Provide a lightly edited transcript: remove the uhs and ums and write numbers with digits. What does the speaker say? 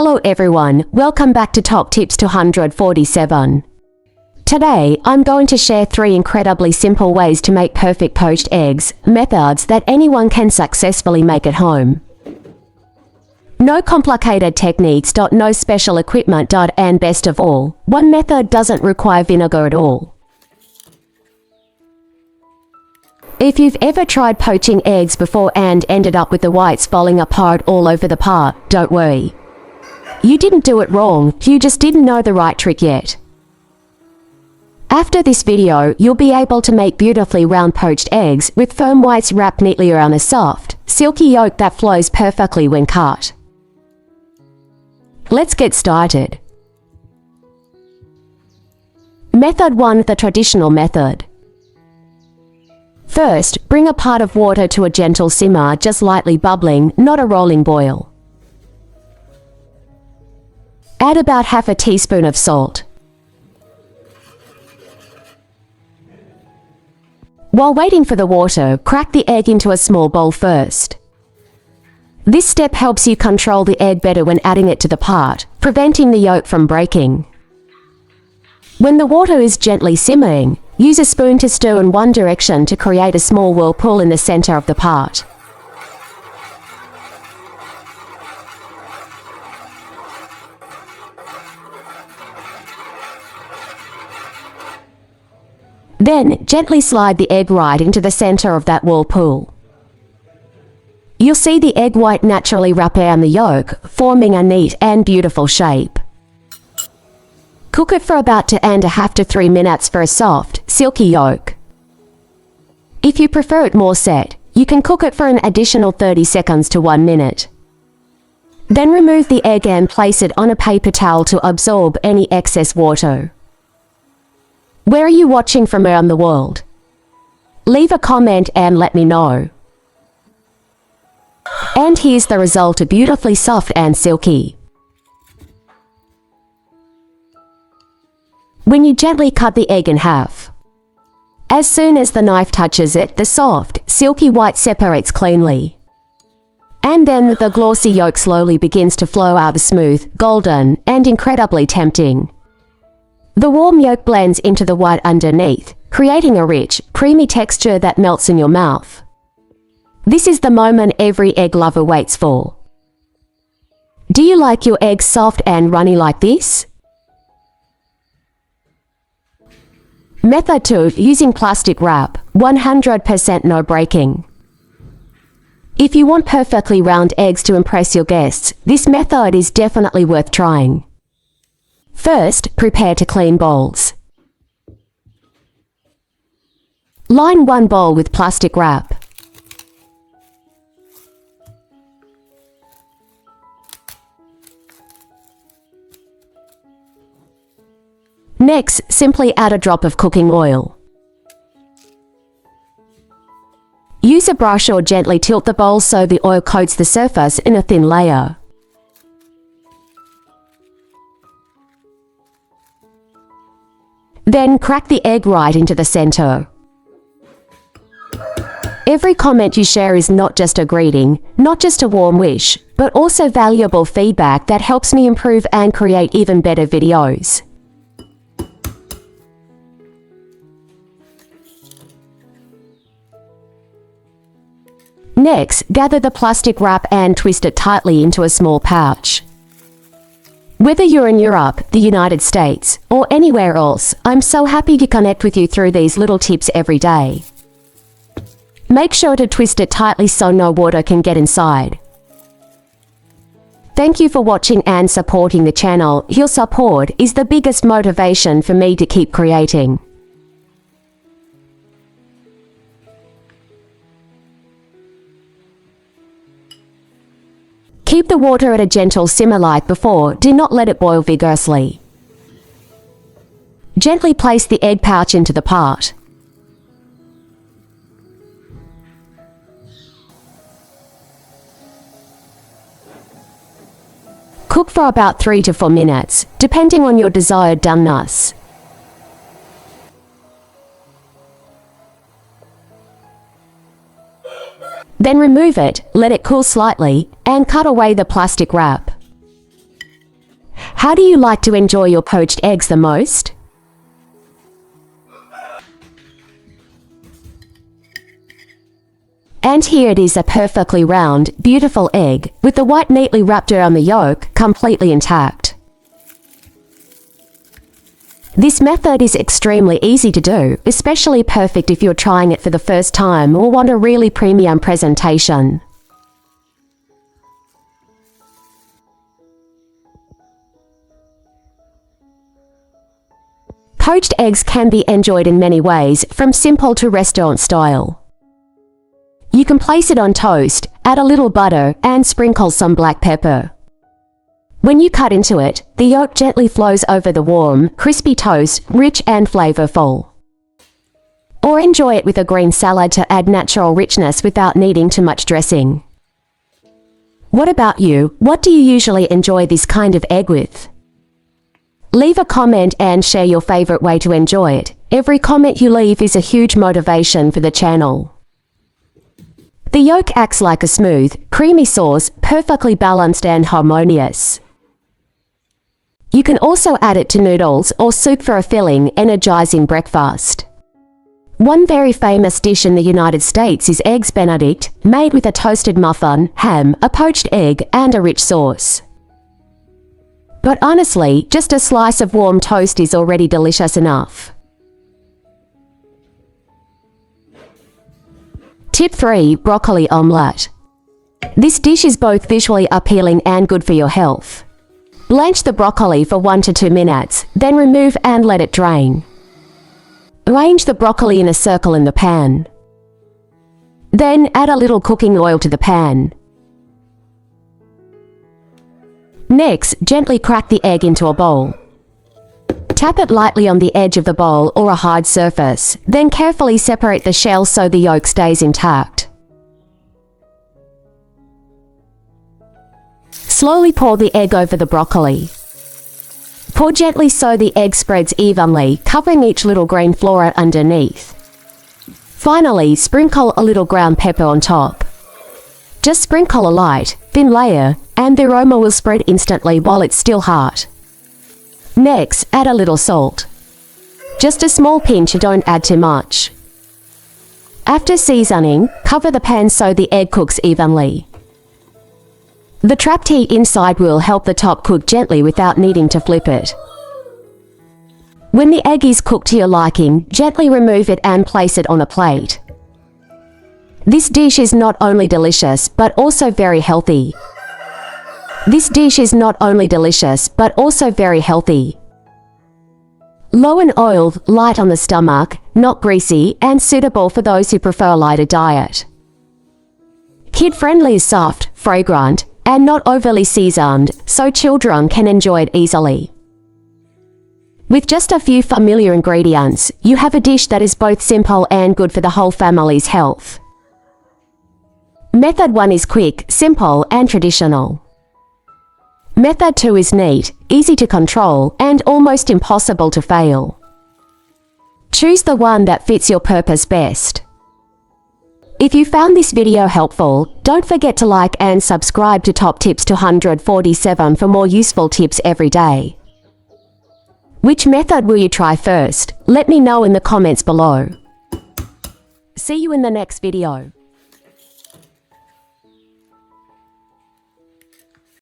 Hello everyone, welcome back to TopTips 247. Today, I'm going to share 3 incredibly simple ways to make perfect poached eggs, methods that anyone can successfully make at home. No complicated techniques, no special equipment, and best of all, one method doesn't require vinegar at all. If you've ever tried poaching eggs before and ended up with the whites falling apart all over the pot, don't worry. You didn't do it wrong, you just didn't know the right trick yet. After this video, you'll be able to make beautifully round poached eggs with firm whites wrapped neatly around a soft, silky yolk that flows perfectly when cut. Let's get started. Method 1: the traditional method. First, bring a pot of water to a gentle simmer, just lightly bubbling, not a rolling boil. Add about half a teaspoon of salt. While waiting for the water, crack the egg into a small bowl first. This step helps you control the egg better when adding it to the pot, preventing the yolk from breaking. When the water is gently simmering, use a spoon to stir in one direction to create a small whirlpool in the center of the pot. Then, gently slide the egg right into the center of that whirlpool. You'll see the egg white naturally wrap around the yolk, forming a neat and beautiful shape. Cook it for about 2.5 to 3 minutes for a soft, silky yolk. If you prefer it more set, you can cook it for an additional 30 seconds to 1 minute. Then remove the egg and place it on a paper towel to absorb any excess water. Where are you watching from around the world? Leave a comment and let me know. And here's the result, beautifully soft and silky. When you gently cut the egg in half, as soon as the knife touches it, the soft, silky white separates cleanly. And then the glossy yolk slowly begins to flow out, smooth, golden, and incredibly tempting. The warm yolk blends into the white underneath, creating a rich, creamy texture that melts in your mouth. This is the moment every egg lover waits for. Do you like your eggs soft and runny like this? Method 2: using plastic wrap, 100% no breaking. If you want perfectly round eggs to impress your guests, this method is definitely worth trying. First, prepare to clean bowls. Line one bowl with plastic wrap. Next, simply add a drop of cooking oil. Use a brush or gently tilt the bowl so the oil coats the surface in a thin layer. Then crack the egg right into the center. Every comment you share is not just a greeting, not just a warm wish, but also valuable feedback that helps me improve and create even better videos. Next, gather the plastic wrap and twist it tightly into a small pouch. Whether you're in Europe, the United States, or anywhere else, I'm so happy to connect with you through these little tips every day. Make sure to twist it tightly so no water can get inside. Thank you for watching and supporting the channel. Your support is the biggest motivation for me to keep creating. Keep the water at a gentle simmer like before, do not let it boil vigorously. Gently place the egg pouch into the pot. Cook for about 3 to 4 minutes, depending on your desired doneness. Then remove it, let it cool slightly, and cut away the plastic wrap. How do you like to enjoy your poached eggs the most? And here it is, a perfectly round, beautiful egg, with the white neatly wrapped around the yolk, completely intact. This method is extremely easy to do, especially perfect if you're trying it for the first time or want a really premium presentation. Poached eggs can be enjoyed in many ways, from simple to restaurant style. You can place it on toast, add a little butter, and sprinkle some black pepper. When you cut into it, the yolk gently flows over the warm, crispy toast, rich and flavorful. Or enjoy it with a green salad to add natural richness without needing too much dressing. What about you? What do you usually enjoy this kind of egg with? Leave a comment and share your favorite way to enjoy it. Every comment you leave is a huge motivation for the channel. The yolk acts like a smooth, creamy sauce, perfectly balanced and harmonious. You can also add it to noodles or soup for a filling, energizing breakfast. One very famous dish in the United States is Eggs Benedict, made with a toasted muffin, ham, a poached egg, and a rich sauce. But honestly, just a slice of warm toast is already delicious enough. Tip 3. Broccoli omelette. This dish is both visually appealing and good for your health. Blanch the broccoli for 1 to 2 minutes, then remove and let it drain. Arrange the broccoli in a circle in the pan. Then add a little cooking oil to the pan. Next, gently crack the egg into a bowl. Tap it lightly on the edge of the bowl or a hard surface, then carefully separate the shell so the yolk stays intact. Slowly pour the egg over the broccoli. Pour gently so the egg spreads evenly, covering each little green flora underneath. Finally, sprinkle a little ground pepper on top. Just sprinkle a light, thin layer, and the aroma will spread instantly while it's still hot. Next, add a little salt. Just a small pinch, don't add too much. After seasoning, cover the pan so the egg cooks evenly. The trapped heat inside will help the top cook gently without needing to flip it. When the egg is cooked to your liking, gently remove it and place it on a plate. This dish is not only delicious, but also very healthy. Low in oil, light on the stomach, not greasy, and suitable for those who prefer a lighter diet. Kid-friendly, soft, fragrant, and not overly seasoned, so children can enjoy it easily. With just a few familiar ingredients, you have a dish that is both simple and good for the whole family's health. Method 1 is quick, simple, and traditional. Method 2 is neat, easy to control, and almost impossible to fail. Choose the one that fits your purpose best. If you found this video helpful, don't forget to like and subscribe to TopTips 247 for more useful tips every day. Which method will you try first? Let me know in the comments below. See you in the next video.